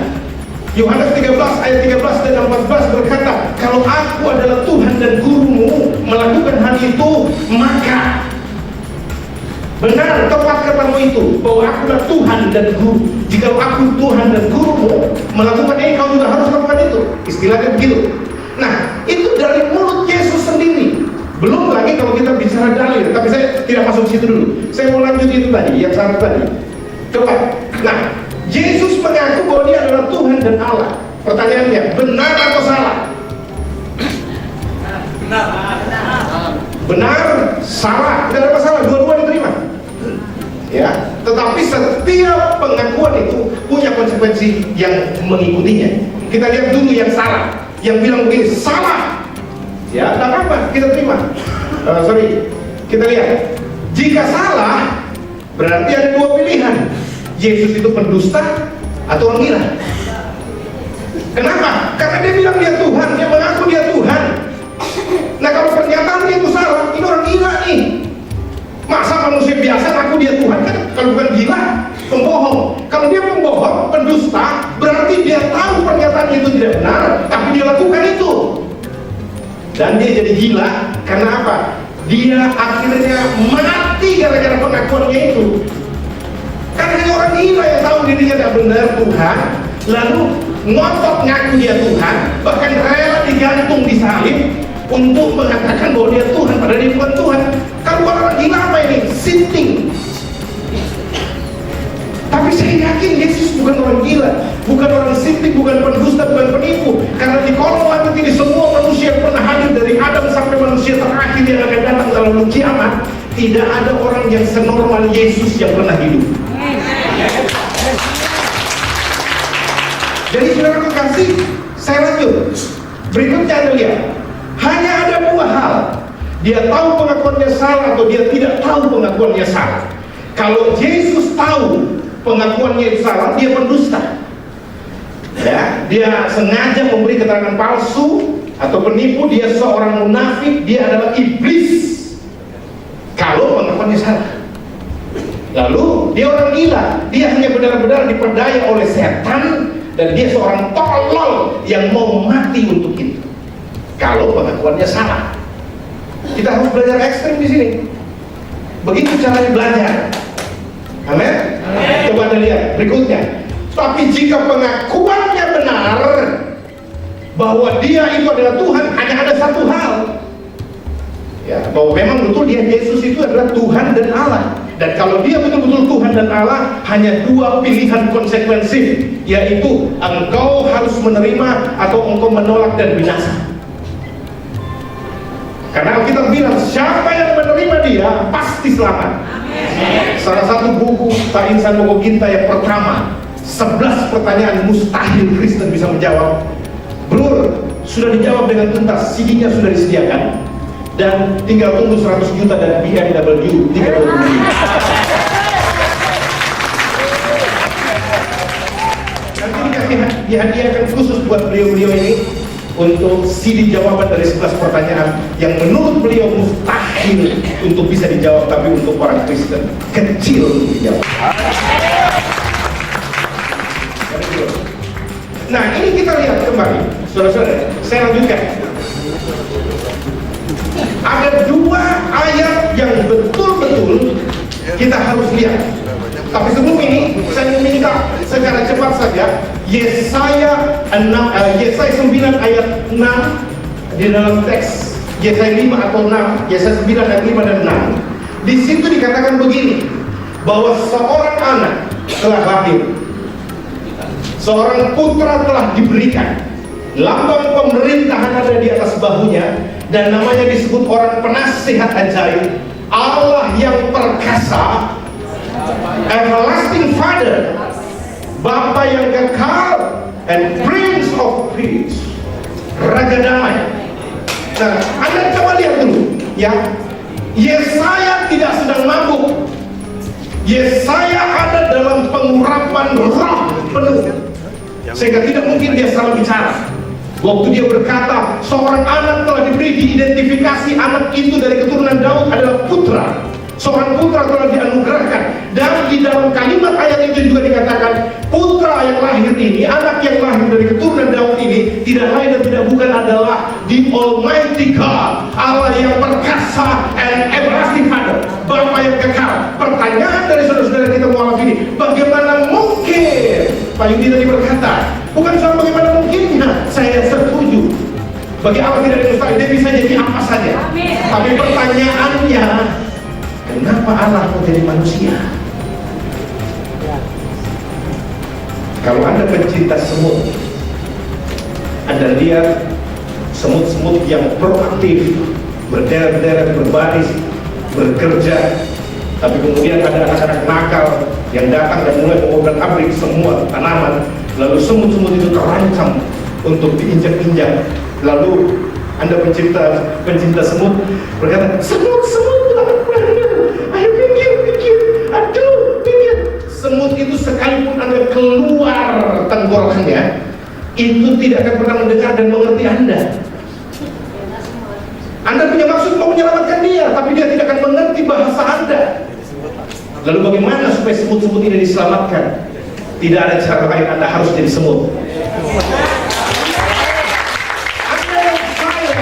Yohanes 13 ayat 13 dan 14 berkata, kalau aku adalah Tuhan dan gurumu melakukan hal itu, maka benar, tepat katamu itu, bahwa aku adalah Tuhan dan guru. Jika aku Tuhan dan gurumu melakukan ini, kau juga harus lakukan itu. Istilahnya begitu. Nah, itu dari mulut Yesus sendiri. Belum lagi kalau kita bicara dalil, tapi saya tidak masuk situ dulu. Saya mau lanjut itu tadi, yang syarat tadi. Coba. Nah, Yesus mengaku bahwa dia adalah Tuhan dan Allah. Pertanyaannya, benar atau salah? Benar, salah, tidak ada masalah, dua-dua diterima. Ya, tetapi setiap pengakuan itu punya konsekuensi yang mengikutinya. Kita lihat dulu yang salah, yang bilang begini, salah. Ya, tak apa, kita terima. Kita lihat. Jika salah, berarti ada dua pilihan. Yesus itu pendusta atau orang gila. Kenapa? Karena dia bilang dia Tuhan, dia mengaku dia Tuhan. Nah, kalau pernyataan dia itu salah, ini orang gila nih. Masa manusia biasa ngaku dia Tuhan? Kan kalau bukan gila, pembohong. Kalau dia pembohong, pendusta, berarti dia tahu pernyataan itu tidak benar, tapi dia lakukan itu. Dan dia jadi gila, karena apa? Dia akhirnya mati gara-gara pengakuannya itu. Karena hanya orang gila yang tahu dirinya tidak benar Tuhan, lalu ngotot ngaku dia Tuhan, bahkan rela digantung di salib untuk mengatakan bahwa dia Tuhan, padahal dia bukan Tuhan. Kalau orang gila apa ini? Sinting. Tapi saya yakin Yesus bukan orang gila, bukan orang sinting, bukan pendusta, bukan penipu. Karena di kolom langit ini semua manusia yang pernah hadir dari Adam sampai manusia terakhir yang akan datang dalam kiamat, tidak ada orang yang senormal Yesus yang pernah hidup. Jadi saudara kekasih, saya lanjut. Berikutnya Anda lihat, hanya ada dua hal. Dia tahu pengakuannya salah atau dia tidak tahu pengakuannya salah. Kalau Yesus tahu pengakuannya salah, dia pendusta. Ya, dia sengaja memberi keterangan palsu atau penipu, dia seorang munafik, dia adalah iblis. Kalau pengakuannya salah. Lalu dia orang gila, dia hanya benar-benar diperdaya oleh setan, dan dia seorang tolol yang mau mati untuk itu. Kalau pengakuannya salah, kita harus belajar ekstrim di sini. Begitu caranya belajar. Amin. Coba Anda lihat berikutnya. Tapi jika pengakuannya benar bahwa dia itu adalah Tuhan, hanya ada satu hal. Ya, bahwa memang betul dia Yesus itu adalah Tuhan dan Allah. Dan kalau dia betul-betul Tuhan dan Allah, hanya dua pilihan konsekuensi, yaitu engkau harus menerima atau engkau menolak dan binasa. Karena kita bilang siapa yang menerima dia pasti selamat. Salah satu buku Tak Insan Moko Ginta yang pertama, 11 pertanyaan mustahil Kristen bisa menjawab. Bro, sudah dijawab dengan tuntas, CD-nya sudah disediakan. Dan tinggal tunggu 100 juta dan BMW 30 miliar. Nanti dihadiahkan khusus buat beliau-beliau ini untuk CD jawaban dari 11 pertanyaan yang menurut beliau mustahil untuk bisa dijawab, tapi untuk orang Kristen kecil untuk dijawab. Nah, ini kita lihat kembali, saudara-saudara. Saya lanjutkan. Ada dua ayat yang betul-betul kita harus lihat. Tapi sebelum ini, saya minta secara cepat saja Yesaya 9 ayat 6 di dalam teks Yesaya 5 atau 6, Yesaya 9 ayat 5 dan 6. Di situ dikatakan begini, bahwa seorang anak telah lahir, seorang putra telah diberikan, lambang pemerintahan ada di atas bahunya, dan namanya disebut orang penasihat ajaib, Allah yang perkasa, Everlasting Father, Bapa yang kekal, and Prince of Peace, Raja Damai. Nah, Anda coba lihat dulu, ya. Yesaya tidak sedang mabuk. Yesaya ada dalam pengurapan roh penuh, sehingga tidak mungkin dia salah bicara. Waktu dia berkata, seorang anak telah diberi, diidentifikasi anak itu dari keturunan Daud adalah putra. Seorang putra telah dianugerahkan. Dan di dalam kalimat ayat itu juga dikatakan, putra yang lahir ini, anak yang lahir dari keturunan Daud ini, tidak lain dan tidak bukan adalah the Almighty God, Allah yang perkasa, and Everlasting Father, Bapa yang kekal. Pertanyaan dari saudara-saudara kita mualaf ini, bagaimana mungkin? Pak Yudi tadi berkata, bukan soal bagaimana mungkinnya, saya setuju. Bagi Allah tidak ada mustahil, dia bisa jadi apa saja. Tapi pertanyaannya, kenapa Allah menjadi manusia? Kalau Anda pencinta semut, Anda lihat semut-semut yang proaktif, berderet-deret, berbaris, bekerja. Tapi kemudian ada anak-anak nakal yang datang dan mulai mengobrak-abrik semua tanaman. Lalu semut-semut itu terancam untuk diinjak-injak. Lalu Anda pencinta semut berkata, semut-semut ayo pinggir, aduh pinggir. Semut itu sekalipun Anda keluar tenggorokannya, itu tidak akan pernah mendengar dan mengerti Anda. Anda punya maksud mau menyelamatkan dia, tapi dia tidak akan mengerti bahasa Anda. Lalu bagaimana supaya semut-semut ini diselamatkan? Tidak ada cara lain, Anda harus jadi semut. Anda dan saya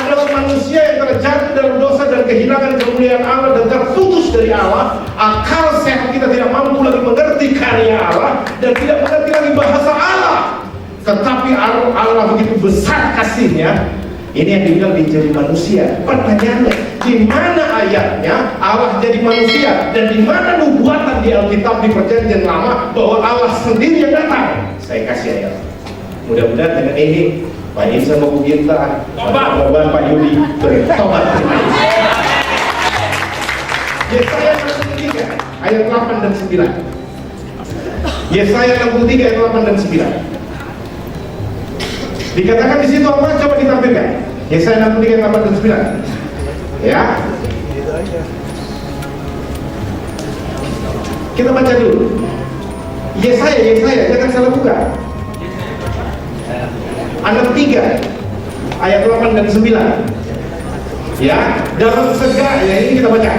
adalah manusia yang terjatuh dalam dosa dan kehilangan kemuliaan Allah dan terputus dari Allah. Akal sehat kita tidak mampu lagi mengerti karya Allah dan tidak mengerti lagi bahasa Allah. Tetapi Allah begitu besar kasihnya. Ini yang dibilang menjadi manusia. Pertanyaannya, di mana ayatnya Allah jadi manusia, dan di mana nubuatan di Alkitab di Perjanjian Lama bahwa Allah sendiri yang datang? Saya kasih ayat. Mudah-mudahan dengan ini Pak Insan mau Ginta, Pak Yudi bertobat. Yesaya 63 ayat 8 dan 9. Yesaya 63 ayat 8 dan 9. Dikatakan di situ apa? Coba ditampilkan. Yesaya 63 ayat 8 dan 9. Ya. Kita baca dulu. Yesaya, jangan salah buka. 63 ayat 8 dan 9. Ya, dalam segala, ya ini kita baca.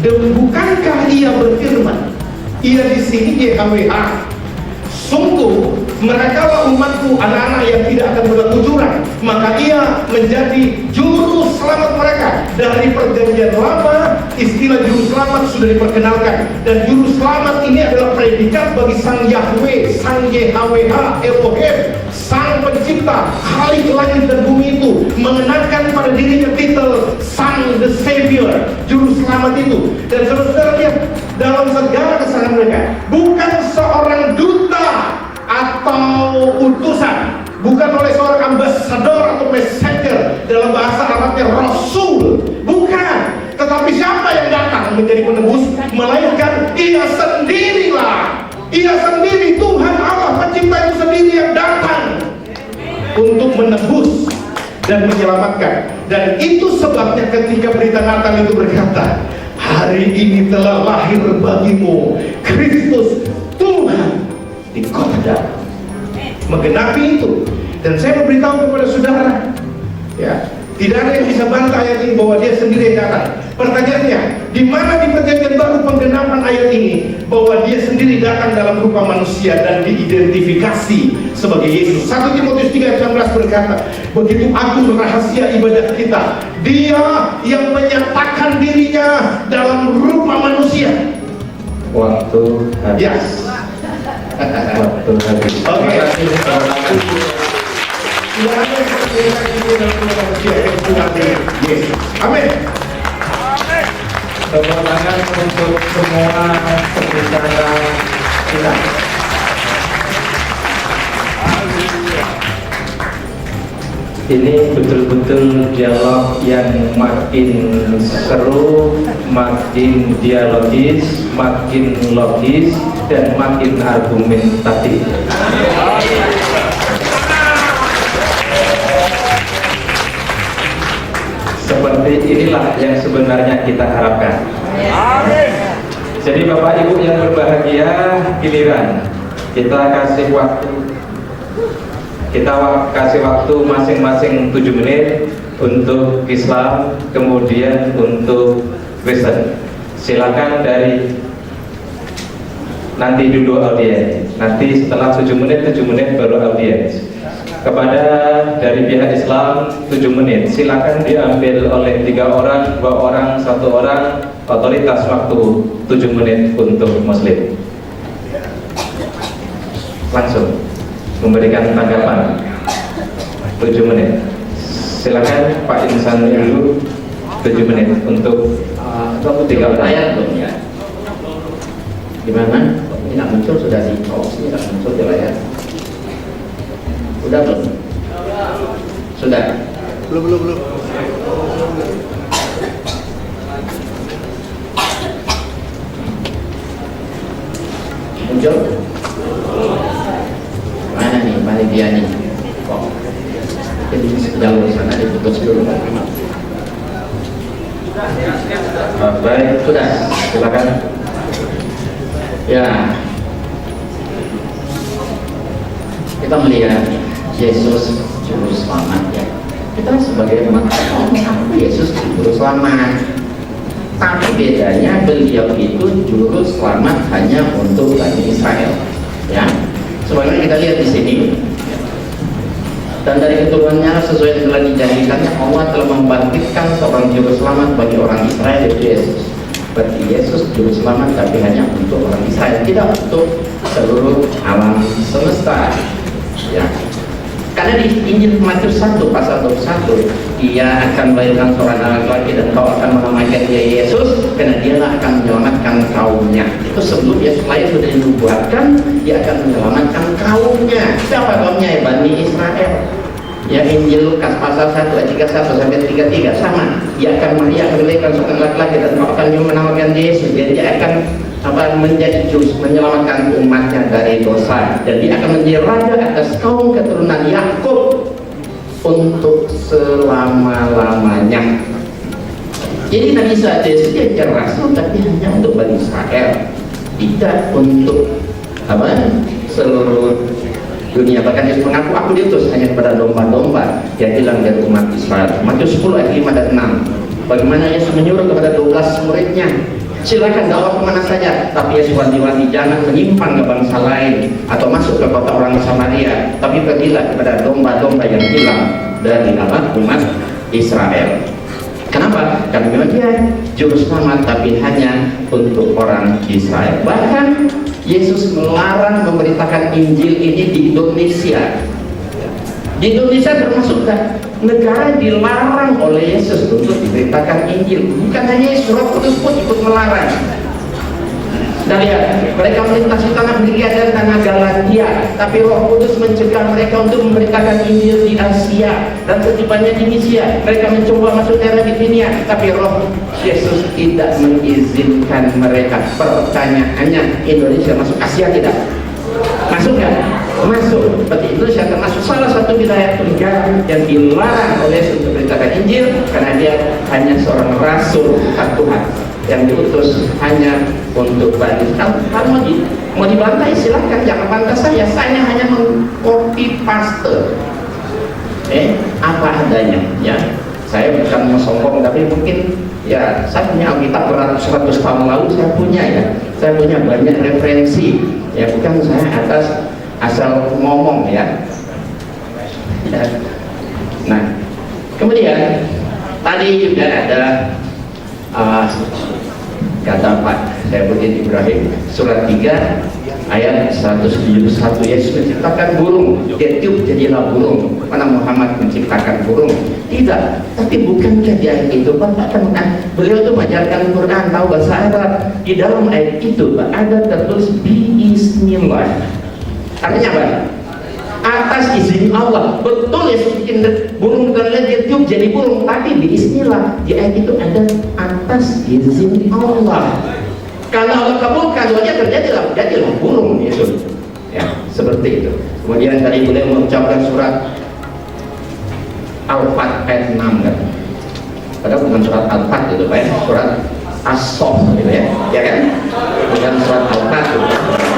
Dan bukankah ia berfirman? Ia di sini YHWH. Sungguh merekalah umatku, anak-anak yang tidak akan berlaku curang. Maka ia menjadi juru selamat mereka. Dari Perjanjian Lama, istilah juru selamat sudah diperkenalkan. Dan juru selamat ini adalah predikat bagi Sang Yahweh, Sang YHWH, Elohim, Sang Pencipta, Khalik langit dan bumi itu, mengenakan pada dirinya titel Sang the Savior, juru selamat itu. Dan saudara-saudara lihat, dalam segala kesalahan mereka, bukan seorang duta atau utusan, bukan oleh seorang ambasador atau messenger, dalam bahasa Arabnya rasul, bukan. Tetapi siapa yang datang menjadi penebus? Melainkan ia sendirilah. Ia sendiri, Tuhan Allah Pencipta itu sendiri yang datang untuk menebus dan menyelamatkan. Dan itu sebabnya ketika berita Natal itu berkata, hari ini telah lahir bagimu Kristus Tuhan di kota Daud. Menggenapi itu. Dan saya memberitahu kepada saudara, ya, tidak ada yang bisa bantah ayat ini bahwa dia sendiri yang datang. Pertanyaannya, di mana di Perjanjian Baru penggenapan ayat ini bahwa dia sendiri datang dalam rupa manusia dan diidentifikasi sebagai Yesus? 1 Timotius 3 ayat 16 berkata, begitu agung rahasia ibadat kita, dia yang menyatakan dirinya dalam rupa manusia. waktu habis. Yes. Waktu habis. Oke. Terima kasih. Tidak ada yang berbeda ibu dan manusia yang Tuhan Yesus. Amin. Tepuk tangan untuk semua pembicara kita. Ini betul-betul dialog yang makin seru, makin dialogis, makin logis, dan makin argumentatif. Seperti inilah yang sebenarnya kita harapkan. Jadi Bapak Ibu yang berbahagia, giliran kita kasih waktu masing-masing 7 menit untuk Islam, kemudian untuk Kristen. Silakan dari nanti dulu audiens. Nanti setelah 7 menit baru audiens. Kepada dari pihak Islam 7 menit. Silakan diambil oleh 3 orang, 2 orang, 1 orang. Otoritas waktu 7 menit untuk Muslim. Langsung memberikan tanggapan 7 menit. Silakan Pak Insan dulu 7 menit untuk 3 orang. Layar belum ya? Gimana? Ini nggak muncul, sudah di ini nggak muncul di layar. Udah belum? Sudah. Belum. Muncul? Mana nih panitia nih? Kok? Jadi jauh sana diputus dulu. Baik, Sudah. silakan. Ya. Kita melihat Yesus juru selamat ya. Kita sebagai umat Katolik, Yesus juru selamat. Tapi bedanya beliau itu juru selamat hanya untuk Bani Israel. Ya. Sebagaimana kita lihat di sini. Dan dari keturunannya sesuai dengan telah dijanjikannya, Allah telah membangkitkan seorang juru selamat bagi orang Israel, yaitu Yesus. Berarti Yesus juru selamat tapi hanya untuk orang Israel, tidak untuk seluruh alam semesta. Ya. Karena di Injil Matius 1 pasal 21, dia akan melahirkan seorang anak laki dan kau akan menamakan dia Yesus, karena dialah akan menyelamatkan kaumnya. Itu sebelum Yesus lahir sudah dinubuatkan, dia akan menyelamatkan kaumnya. Siapa kaumnya? Bani Israel. Ya, Injil Lukas pasal 1 ayat 31 sampai 33 sama. Dia akan melahirkan seorang laki-laki dan kau akan menamakan dia Yesus. Jadi dia akan menjadi juz, menyelamatkan umatnya dari dosa, dan dia akan menjadi raja atas kaum keturunan Yakub untuk selama-lamanya. Jadi Nabi Isa Yesus dia rasul tapi hanya untuk Bani Israel, tidak untuk seluruh dunia. Bahkan Yesus mengaku, aku diutus hanya kepada domba-domba yang hilang dari umat Israel. Matius 10 ayat 5 dan 6. Bagaimana Yesus menyuruh kepada 12 muridnya, silakan dakwah kemana saja, tapi Yesus wanti-wanti jangan menyimpang ke bangsa lain atau masuk ke kota orang Samaria, tapi pergilah kepada domba-domba yang hilang dari umat Israel. Kenapa? Karena memang dia juru selamat tapi hanya untuk orang Israel. Bahkan Yesus melarang memberitakan Injil ini di Indonesia. Di Indonesia termasuk negara dilarang oleh Yesus untuk diberitakan Injil. Bukan hanya Yesus, Roh Kudus pun ikut melarang. Kita lihat, mereka melintasi tanah Frigia dan tanah Galatia, tapi Roh Kudus mencegah mereka untuk memberitakan Injil di Asia. Dan setibanya di Misia, mereka mencoba masuk daerah Bitinia, tapi Roh Yesus tidak mengizinkan mereka. Pertanyaannya, Indonesia masuk Asia tidak? Masuk kan? Masuk. Berarti Indonesia termasuk salah satu wilayah negara yang dilarang oleh Yesus untuk memberitakan Injil, karena dia hanya seorang rasul Tuhan yang diutus hanya untuk Bani Israel. Kalau mau dibantai silakan, jangan bantah saya hanya mengcopy paste apa adanya ya. Saya bukan mau sombong, tapi mungkin ya saya punya Alkitab beratus-ratus tahun lalu saya punya ya. Saya punya banyak referensi ya, bukan saya asal ngomong ya. Nah, kemudian tadi juga ada Kata Pak Saifuddin Ibrahim, surat 3 ayat 171, Yesus menciptakan burung, dia tiup jadilah burung. Mana Muhammad menciptakan burung? Tidak, tapi bukankah di ayat itu Bapak pernah, beliau itu mengajarkan Quran, tahu bahasa Arab. Di dalam ayat itu Pak, ada tertulis biiznillah. Artinya apa? Atas izin Allah. Betul Yesus bikin burung dan dia tiup jadi burung, tapi biiznillah. Di ayat itu ada atas izin Allah. Kalau Allah kabulkan doanya, jadilah burung Yesus. Ya, seperti itu. Kemudian tadi beliau mengucapkan surat Al-Fat ayat 6 kan. Padahal bukan surat Al-Fat itu Pak, surat As-Sof gitu ya. Ya kan? Bukan surat Al-Fat itu.